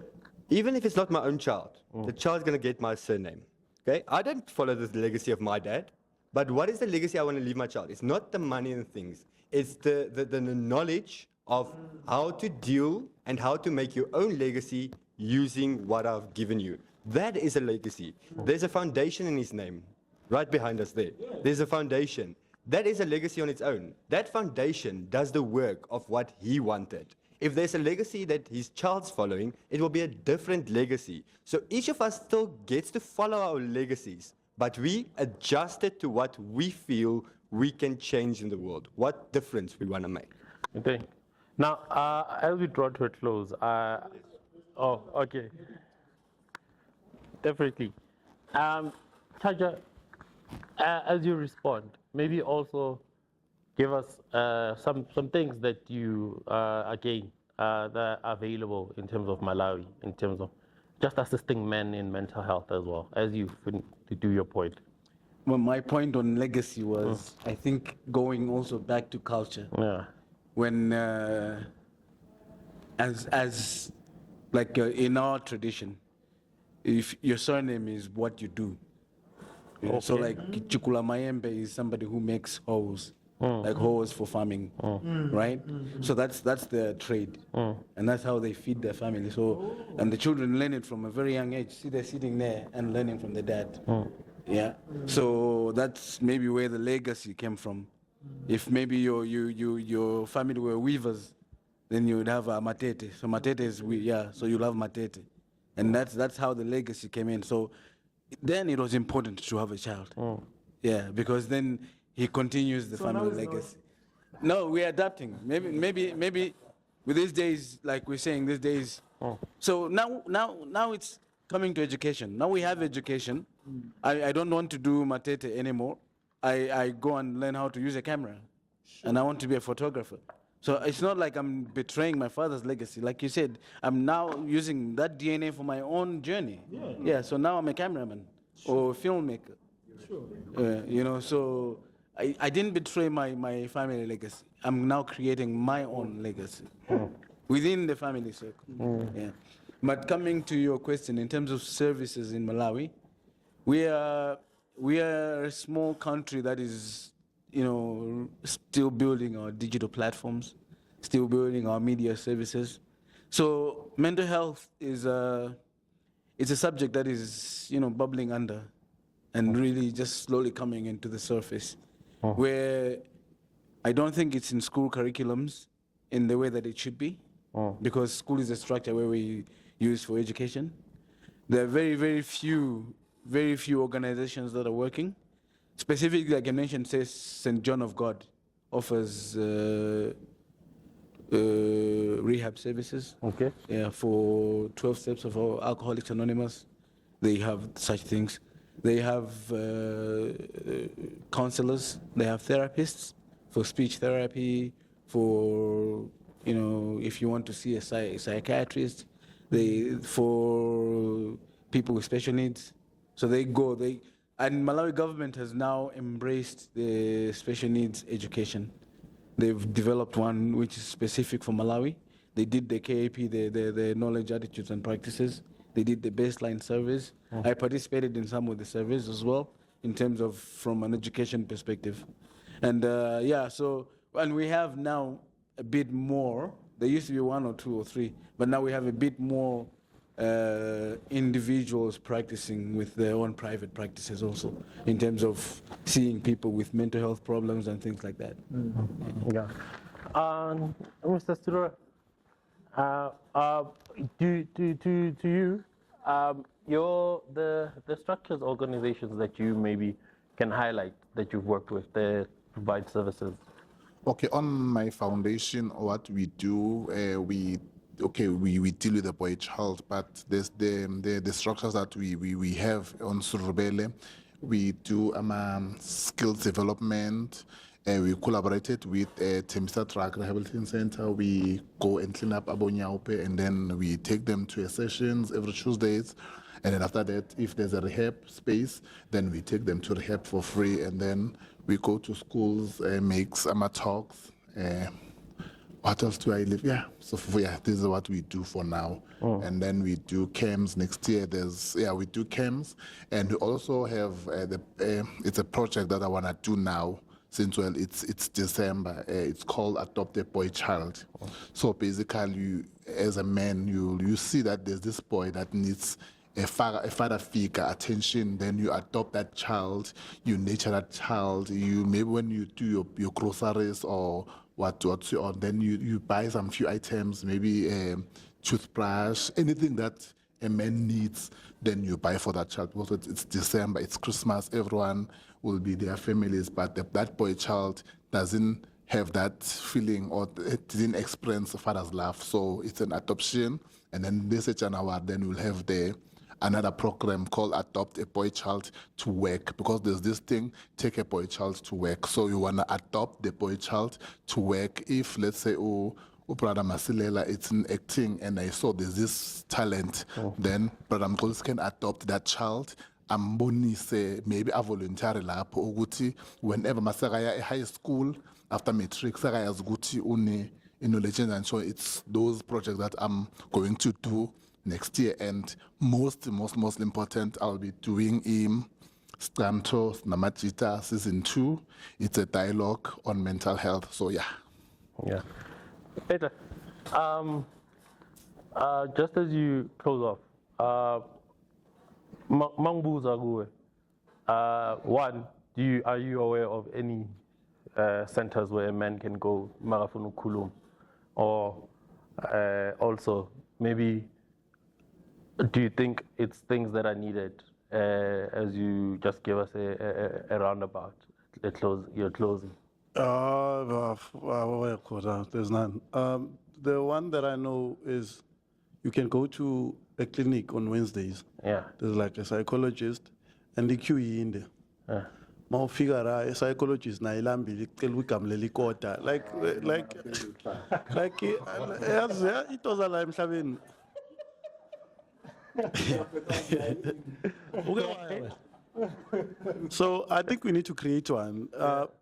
even if it's not my own child, the child's going to get my surname. Okay? I don't follow the legacy of my dad, but what is the legacy I want to leave my child? It's not the money and things. It's the knowledge of how to deal and how to make your own legacy using what I've given you. That is a legacy. There's a foundation in his name, right behind us there. There's a foundation. That is a legacy on its own. That foundation does the work of what he wanted. If there's a legacy that his child's following, it will be a different legacy. So each of us still gets to follow our legacies, but we adjust it to what we feel we can change in the world, what difference we want to make. Okay. Now, as we draw to a close, oh, okay, definitely. Chaja, as you respond, maybe also give us some things that you again that are available in terms of Malawi, in terms of just assisting men in mental health as well, as you to do your point. Well, my point on legacy was, I think, going also back to culture. Yeah. When, as like in our tradition, if your surname is what you do. You know, so like Chukula Mayembe is somebody who makes hoes, like hoes for farming, right? So that's the trade, and that's how they feed their family. So, and the children learn it from a very young age. See, they're sitting there and learning from the dad. Yeah. So that's maybe where the legacy came from. If maybe your family were weavers, then you would have a matete. So matete is so you'll have matete, and that's how the legacy came in. So then it was important to have a child. Yeah, because then he continues the family legacy. No, we're adapting. Maybe with these days, like we're saying, these days. So now it's coming to education. Now we have education. I don't want to do matete anymore. I go and learn how to use a camera, and I want to be a photographer. So it's not like I'm betraying my father's legacy. Like you said, I'm now using that DNA for my own journey. Yeah, so now I'm a cameraman or a filmmaker. You know, so I didn't betray my family legacy. I'm now creating my own legacy within the family circle. Yeah. But coming to your question, in terms of services in Malawi, we are a small country that is, you know, still building our digital platforms, still building our media services. So mental health is it's a subject that is, you know, bubbling under and really just slowly coming into the surface, where I don't think it's in school curriculums in the way that it should be, because school is a structure where we use for education. There are very few organizations that are working. Specifically, like I mentioned, says St. John of God offers rehab services. Okay. Yeah, for 12 steps of Alcoholics Anonymous, they have such things. They have counselors. They have therapists for speech therapy. For, you know, if you want to see a psychiatrist, for people with special needs. So and Malawi government has now embraced the special needs education. They've developed one which is specific for Malawi. They did the KAP, the knowledge, attitudes, and practices. They did the baseline surveys. I participated in some of the surveys as well, in terms of from an education perspective. And and we have now a bit more. There used to be 1 or 2 or 3, but now we have a bit more individuals practicing with their own private practices also, in terms of seeing people with mental health problems and things like that. Yeah. Mr. Stura, to you, the structures, organizations that you maybe can highlight that you've worked with that provide services. Okay, on my foundation, what we do, we deal with the boy child, but there's the structures that we have on Surubele. We do skills development. We collaborated with Temisa Track Rehabilitation Center. We go and clean up Abonyaupe, and then we take them to sessions every Tuesdays. And then after that, if there's a rehab space, then we take them to rehab for free. And then we go to schools, make summer talks. What else do I live? Yeah, so this is what we do for now. And then we do camps next year. We do camps, and we also have it's a project that I want to do now. Since it's December, it's called Adopt a Boy Child. So basically, you, as a man, you see that there's this boy that needs a father figure attention. Then you adopt that child, you nurture that child. You maybe when you do your groceries or what then you buy some few items, maybe a toothbrush, anything that a man needs, then you buy for that child. Because it's December, it's Christmas, everyone will be their families, but that boy child doesn't have that feeling or didn't experience father's love. So it's an adoption. And then this January, then we'll have another program called Adopt a Boy Child to Work, because there's this thing, take a boy child to work. So you want to adopt the boy child to work. If, let's say, Brother Masilela, it's in acting, and I saw there's this talent, then Brother Mkosi can adopt that child. Ambonise maybe a voluntary lapho ukuthi whenever masakaya high school after matric sakaya ukuthi une knowledge, and so it's those projects that I'm going to do next year. And most important, I'll be doing Stanto Namajita season 2. It's a dialogue on mental health. So yeah. Peter, just as you close off, Mangbuza Guwe, one, are you aware of any centers where a man can go Marafunu Kulum? Or also, maybe, do you think it's things that are needed as you just give us a roundabout? You're closing. There's none. The one that I know is you can go to a clinic on Wednesdays. Yeah. There's like a psychologist and the QE in there. Yeah. Mawufika a psychologist na ilambili icela igama lelikota like yazi itoza la emhlabeni. So I think we need to create one.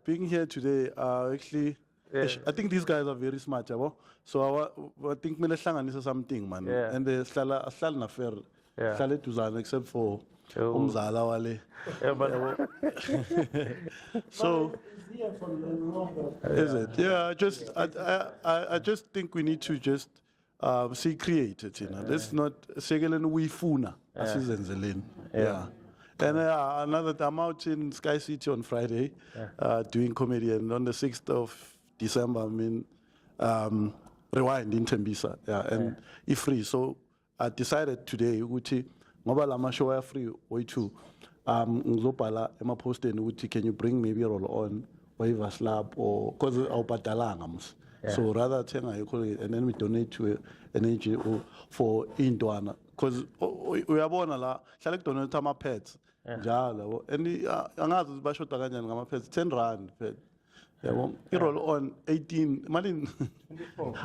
Being here today, actually, I think these guys are very smart, yabo. So I think we hlanganisa something, man. Yeah. And they hlala na fair, Yeah. hlale tuzana except for Oh. umzala wale. Yeah, but So is it? Yeah, I just think we need to just see creative, you know. Let's not segelen wifuna asizenzeleni. Yeah. And another, I'm out in Sky City on Friday, doing comedy, and on the 6th of December, Rewind in Tembisa, and if free. So I decided today, ukuthi ngoba la show are free, way too. Ngizobhala emaphosteni ukuthi can you bring maybe a roll on waiver slab or because awubhadalanga mus. So rather thenga ikhole and then we donate to an NGO for intwana, because uyabona la hlale kudonate ama pets njalo and angazi bashoda kanjani ngama pets 10 rand pet. Yabo I roll on 18 mali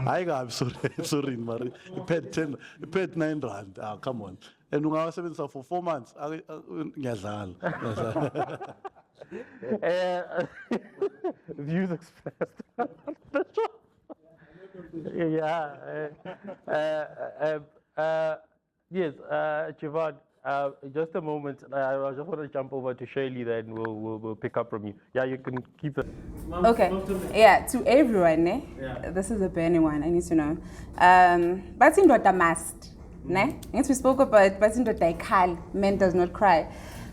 hayi kabi sorry mari pet 9 rand. Come on. And ungawasebenzisa for 4 months ngiyadlala. Views expressed. Yeah. Yes, Javon, just a moment. I just want to jump over to Shaylee, then we'll pick up from you. Yeah, you can keep it. Okay, yeah, to everyone, this is a burning one, I need to know. But in the must, yes, we spoke about but in the men does not cry.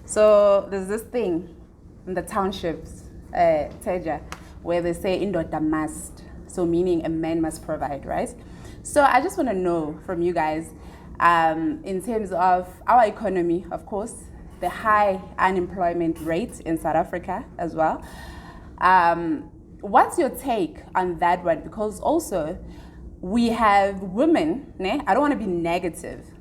So there's this thing in the townships, Teja, where they say in the must, so meaning a man must provide, right? So I just want to know from you guys, in terms of our economy, of course, the high unemployment rate in South Africa as well. What's your take on that one? Because also we have women, I don't want to be negative,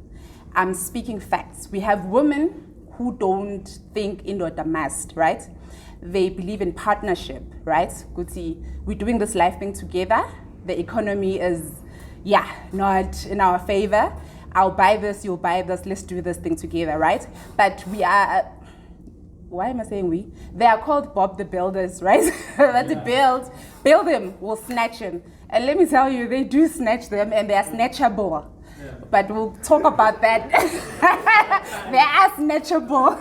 I'm speaking facts. We have women who don't think indoda must, right? They believe in partnership, right? Guti, we're doing this life thing together. The economy is, not in our favor. I'll buy this, you'll buy this, let's do this thing together, right? But we are, why am I saying we? They are called Bob the Builders, right? That's build them, we'll snatch them. And let me tell you, they do snatch them and they are snatchable. But we'll talk about that. They are snatchable,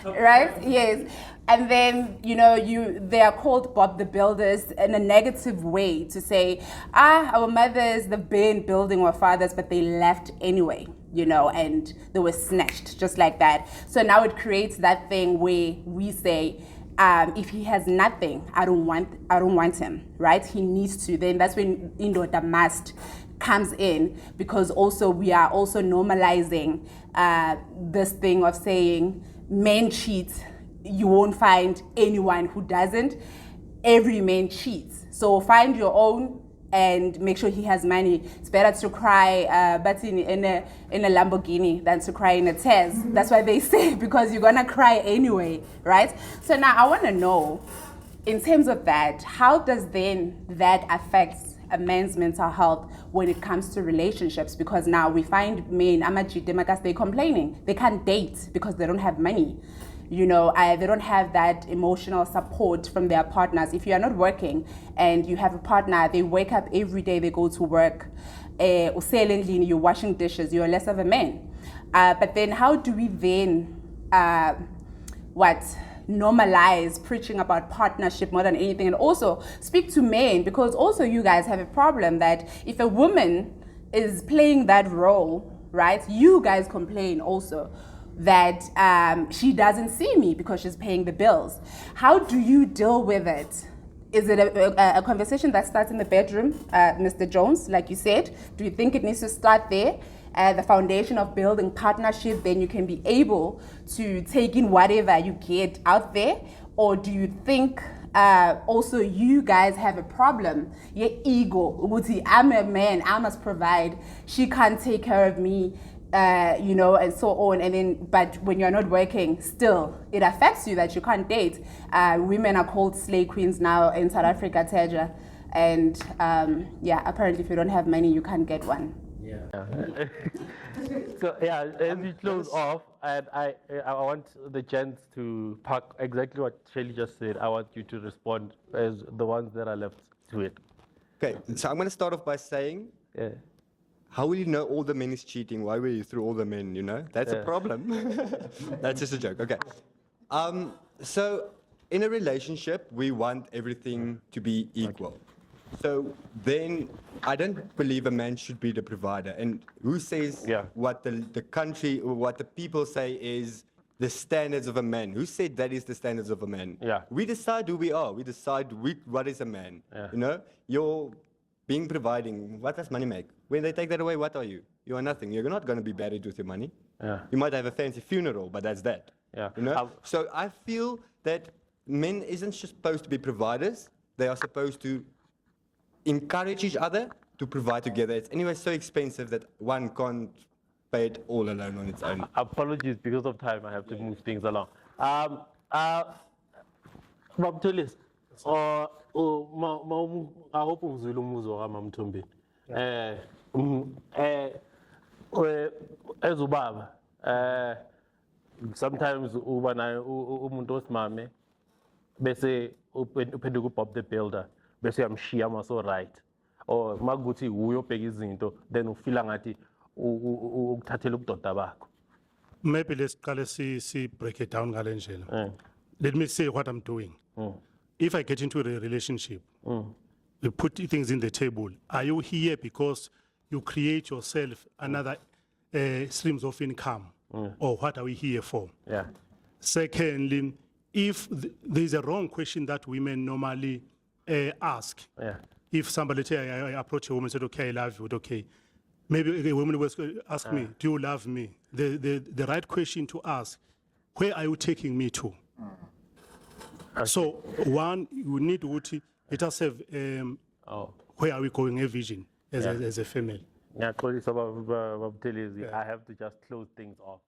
right? Yes. And then, they are called Bob the Builders in a negative way to say, our mothers, they've been building our fathers, but they left anyway, and they were snatched just like that. So now it creates that thing where we say, if he has nothing, I don't want him, right? He needs to. Then that's when the must comes in, because also we are also normalizing this thing of saying men cheat. You won't find anyone who doesn't. Every man cheats. So find your own and make sure he has money. It's better to cry but in a Lamborghini than to cry in a Tez. That's what they say, because you're gonna cry anyway, right? So now I want to know, in terms of that, how does then that affect a man's mental health when it comes to relationships? Because now we find men, they're complaining. They can't date because they don't have money. You know, they don't have that emotional support from their partners. If you are not working and you have a partner, they wake up every day, they go to work, you're washing dishes, you're less of a man. But then how do we then, normalize preaching about partnership more than anything? And also speak to men, because also you guys have a problem that if a woman is playing that role, right, you guys complain also that she doesn't see me because she's paying the bills. How do you deal with it? Is it a conversation that starts in the bedroom, Mr. Jones, like you said? Do you think it needs to start there? The foundation of building partnership, then you can be able to take in whatever you get out there? Or do you think also you guys have a problem? Your ego, I'm a man, I must provide, she can't take care of me, you know, and so on. And then, but when you're not working, still, it affects you that you can't date. Women are called slave queens now in South Africa, Teja. And yeah, apparently if you don't have money, you can't get one. So yeah, as we close off, and I want the gents to pack exactly what Shelly just said. I want you to respond as the ones that are left to it. Okay, so I'm going to start off by saying, Yeah. how will you know all the men is cheating? Why were you through all the men, you know? That's a problem. That's just a joke, okay. So in a relationship, we want everything to be equal. So then I don't believe a man should be the provider. And who says what the country or what the people say is the standards of a man? Who said that is the standards of a man? Yeah. We decide who we are. We decide what is a man. You know, you're being providing. What does money make? When they take that away, what are you? You are nothing. You're not going to be buried with your money. Yeah. You might have a fancy funeral, but that's that. Yeah. You know? So I feel that men isn't just supposed to be providers. They are supposed to encourage each other to provide together. It's anyway so expensive that one can't pay it all alone on its own. Apologies, because of time, I have to move things along. Mamtholis, I hope uzwile umbuzo kaMamthombi. As ubaba, sometimes uba naye umuntu osimame bese uphenduka uBob the Builder bese uyamshiya maso right, or makuthi uyobheka izinto then ufila ngathi ukuthathela ubudoda bakho. Maybe let's break it down ngale ndlela. Let me say what I'm doing. If I get into a relationship, we put things in the table. Are you here because you create yourself another streams of income? Or what are we here for? Yeah. Secondly, if there's a wrong question that women normally ask. Yeah. If somebody I approach a woman and said, okay, I love you, okay. Maybe a woman will ask me, do you love me? The right question to ask, where are you taking me to? So one, you need to let us have where are we going, a vision as a family. Yeah, I have to just close things off.